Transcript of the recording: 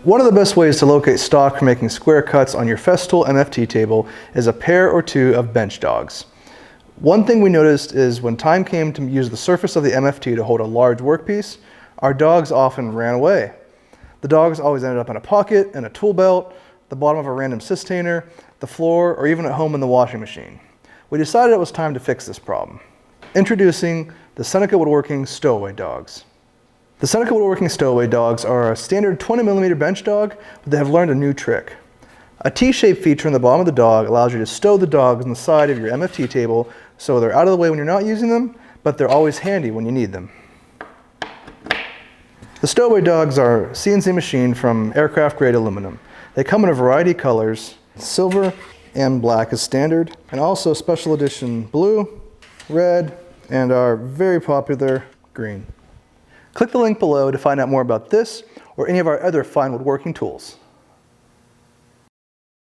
One of the best ways to locate stock for making square cuts on your Festool MFT table is a pair or two of bench dogs. One thing we noticed is when time came to use the surface of the MFT to hold a large workpiece, our dogs often ran away. The dogs always ended up in a pocket, in a tool belt, the bottom of a random sustainer, the floor, or even at home in the washing machine. We decided it was time to fix this problem. Introducing the Seneca Woodworking Stowaway Dogs. The Seneca Woodworking Stowaway Dogs are a standard 20mm bench dog, but they have learned a new trick. A T-shaped feature in the bottom of the dog allows you to stow the dogs on the side of your MFT table so they're out of the way when you're not using them, but they're always handy when you need them. The Stowaway Dogs are CNC machined from aircraft-grade aluminum. They come in a variety of colors. Silver and black is standard, and also special edition blue, red, and our very popular green. Click the link below to find out more about this or any of our other fine woodworking tools.